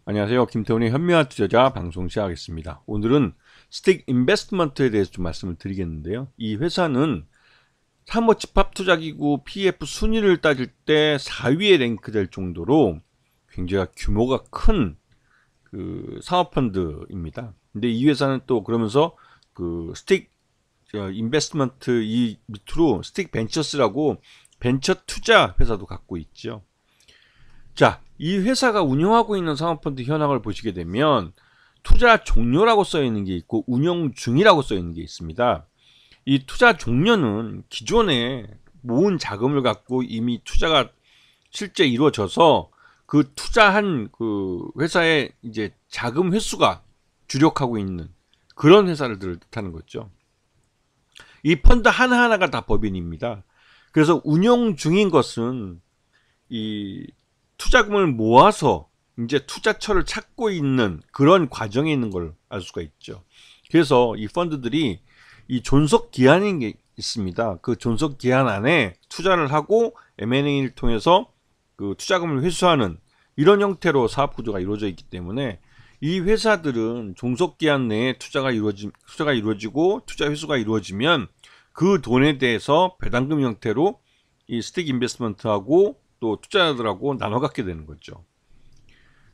안녕하세요. 김태훈의 현명한 투자자 방송 시작하겠습니다. 오늘은 스틱 인베스트먼트에 대해서 좀 말씀을 드리겠는데요. 이 회사는 사모집합투자기구 PEF 순위를 따질 때 4위에 랭크될 정도로 굉장히 규모가 큰 그 사모펀드입니다. 근데 이 회사는 또 그러면서 그 스틱 인베스트먼트 이 밑으로 스틱 벤처스라고 벤처 투자 회사도 갖고 있죠. 자, 이 회사가 운영하고 있는 사모펀드 현황을 보시게 되면 투자 종료라고 써 있는 게 있고 운영 중이라고 써 있는 게 있습니다. 이 투자 종료는 기존에 모은 자금을 갖고 이미 투자가 실제 이루어져서 그 투자한 그 회사의 이제 자금 회수가 주력하고 있는 그런 회사를 뜻하는 거죠. 이 펀드 하나하나가 다 법인입니다. 그래서 운영 중인 것은 이 투자금을 모아서 이제 투자처를 찾고 있는 그런 과정에 있는 걸 알 수가 있죠. 그래서 이 펀드들이 이 존속 기한이 게 있습니다. 그 존속 기한 안에 투자를 하고 M&A를 통해서 그 투자금을 회수하는 이런 형태로 사업 구조가 이루어져 있기 때문에 이 회사들은 종속 기한 내에 투자가 이루어지고 투자 회수가 이루어지면 그 돈에 대해서 배당금 형태로 이 스틱 인베스트먼트하고 또 투자자들하고 나눠 갖게 되는 거죠.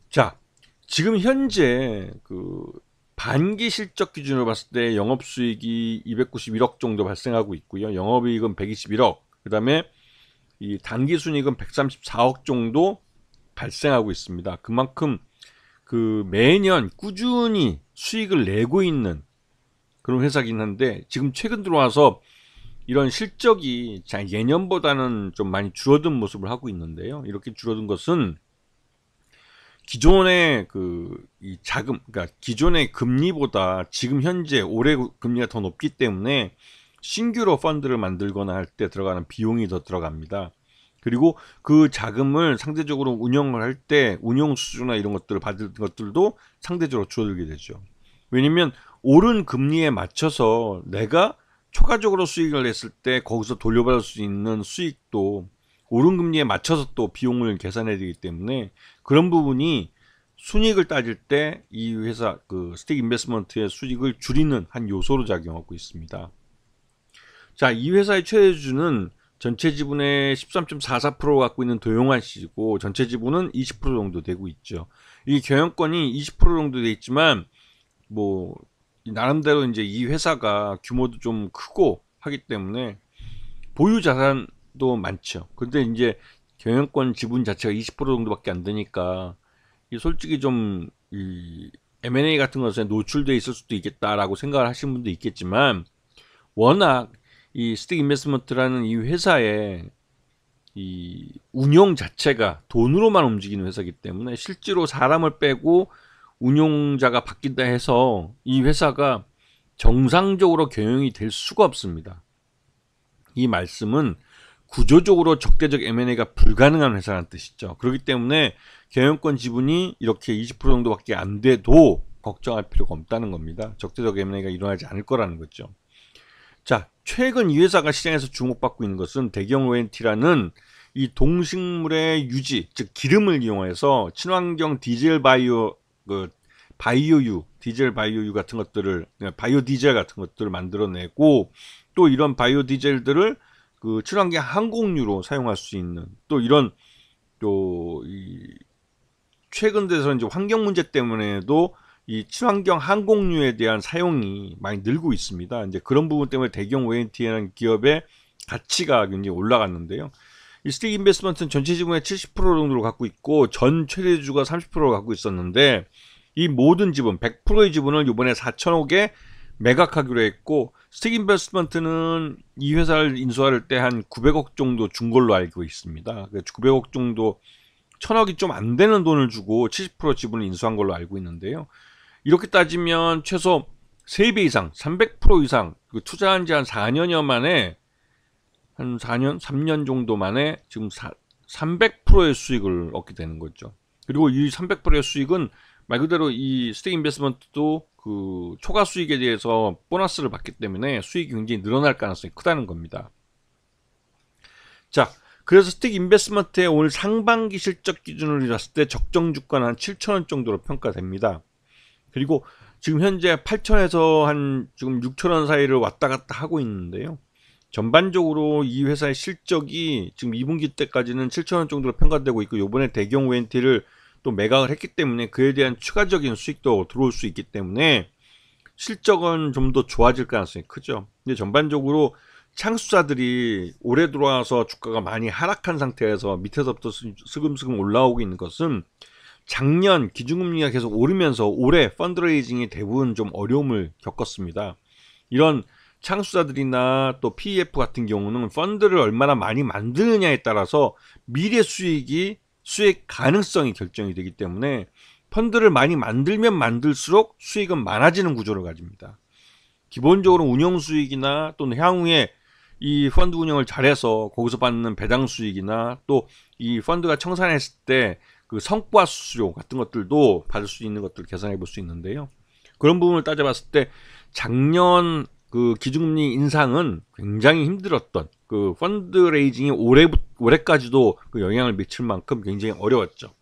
자, 지금 현재 그 반기 실적 기준으로 봤을 때 영업수익이 291억 정도 발생하고 있고요. 영업이익은 121억, 그 다음에 이 단기순이익은 134억 정도 발생하고 있습니다. 그만큼 그 매년 꾸준히 수익을 내고 있는 그런 회사긴 한데 지금 최근 들어와서 이런 실적이 예년보다는 좀 많이 줄어든 모습을 하고 있는데요. 이렇게 줄어든 것은 기존의 이 자금, 그러니까 기존의 금리보다 지금 현재 올해 금리가 더 높기 때문에 신규로 펀드를 만들거나 할 때 들어가는 비용이 더 들어갑니다. 그리고 그 자금을 상대적으로 운영을 할 때 운용 수수료나 이런 것들을 받을 것들도 상대적으로 줄어들게 되죠. 왜냐면 오른 금리에 맞춰서 내가 초과적으로 수익을 냈을 때 거기서 돌려받을 수 있는 수익도 오른 금리에 맞춰서 또 비용을 계산해야 되기 때문에 그런 부분이 순이익을 따질 때 이 회사 그 스틱 인베스트먼트의 수익을 줄이는 한 요소로 작용하고 있습니다. 자, 이 회사의 최대주주는 전체 지분의 13.44%를 갖고 있는 도용환 씨고 전체 지분은 20% 정도 되고 있죠. 이 경영권이 20% 정도 돼 있지만 뭐 나름대로 이제 이 회사가 규모도 좀 크고 하기 때문에 보유 자산도 많죠. 근데 이제 경영권 지분 자체가 20% 정도밖에 안 되니까 솔직히 좀 이 M&A 같은 것에 노출돼 있을 수도 있겠다라고 생각을 하시는 분도 있겠지만 워낙 이 스틱 인베스트먼트라는 이 회사의 이 운영 자체가 돈으로만 움직이는 회사이기 때문에 실제로 사람을 빼고 운용자가 바뀐다 해서 이 회사가 정상적으로 경영이 될 수가 없습니다. 이 말씀은 구조적으로 적대적 M&A가 불가능한 회사라는 뜻이죠. 그렇기 때문에 경영권 지분이 이렇게 20% 정도밖에 안 돼도 걱정할 필요가 없다는 겁니다. 적대적 M&A가 일어나지 않을 거라는 거죠. 자, 최근 이 회사가 시장에서 주목받고 있는 것은 대경 ONT라는 이 동식물의 유지, 즉 기름을 이용해서 친환경 디젤 바이오유, 디젤 바이오유 같은 것들을 바이오 디젤 같은 것들을 만들어내고 또 이런 바이오 디젤들을 그 친환경 항공유로 사용할 수 있는 또 이런 또 이 최근 들어서 이제 환경 문제 때문에도 이 친환경 항공유에 대한 사용이 많이 늘고 있습니다. 이제 그런 부분 때문에 대경 ONT라는 기업의 가치가 굉장히 올라갔는데요. 이 스틱 인베스트먼트는 전체 지분의 70% 정도를 갖고 있고 전 최대주주가 30%를 갖고 있었는데 이 모든 지분 100%의 지분을 이번에 4천억에 매각하기로 했고 스틱 인베스트먼트는 이 회사를 인수할 때 한 900억 정도 준 걸로 알고 있습니다. 900억 정도 1000억이 좀 안 되는 돈을 주고 70% 지분을 인수한 걸로 알고 있는데요. 이렇게 따지면 최소 3배 이상, 300% 이상 투자한 지 한 4년여 만에 한 4년, 3년 정도 만에 지금 300%의 수익을 얻게 되는 거죠. 그리고 이 300%의 수익은 말 그대로 이 스틱 인베스트먼트도 그 초과 수익에 대해서 보너스를 받기 때문에 수익이 굉장히 늘어날 가능성이 크다는 겁니다. 자, 그래서 스틱 인베스트먼트의 올 상반기 실적 기준으로 봤을 때 적정 주가는 한 7,000원 정도로 평가됩니다. 그리고 지금 현재 8,000원에서 한 지금 6,000원 사이를 왔다 갔다 하고 있는데요. 전반적으로 이 회사의 실적이 지금 2분기 때까지는 7,000원 정도로 평가되고 있고, 요번에 대경 ONT를 또 매각을 했기 때문에 그에 대한 추가적인 수익도 들어올 수 있기 때문에 실적은 좀 더 좋아질 가능성이 크죠. 근데 전반적으로 창수사들이 올해 들어와서 주가가 많이 하락한 상태에서 밑에서부터 스금스금 올라오고 있는 것은 작년 기준금리가 계속 오르면서 올해 펀드레이징이 대부분 좀 어려움을 겪었습니다. 이런 창수사들이나 또 PEF 같은 경우는 펀드를 얼마나 많이 만드느냐에 따라서 미래 수익 가능성이 결정이 되기 때문에 펀드를 많이 만들면 만들수록 수익은 많아지는 구조를 가집니다. 기본적으로 운영 수익이나 또는 향후에 이 펀드 운영을 잘해서 거기서 받는 배당 수익이나 또 이 펀드가 청산했을 때 그 성과 수수료 같은 것들도 받을 수 있는 것들을 계산해 볼 수 있는데요. 그런 부분을 따져봤을 때 작년 그 기준금리 인상은 굉장히 힘들었던, 그 펀드 레이징이 올해까지도 그 영향을 미칠 만큼 굉장히 어려웠죠.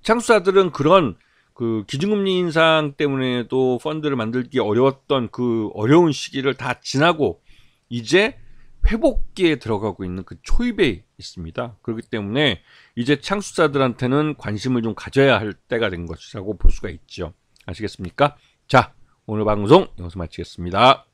창수사들은 그런 그 기준금리 인상 때문에도 펀드를 만들기 어려웠던 그 어려운 시기를 다 지나고 이제 회복기에 들어가고 있는 그 초입에 있습니다. 그렇기 때문에 이제 창수사들한테는 관심을 좀 가져야 할 때가 된 것이라고 볼 수가 있죠. 아시겠습니까? 자, 오늘 방송 여기서 마치겠습니다.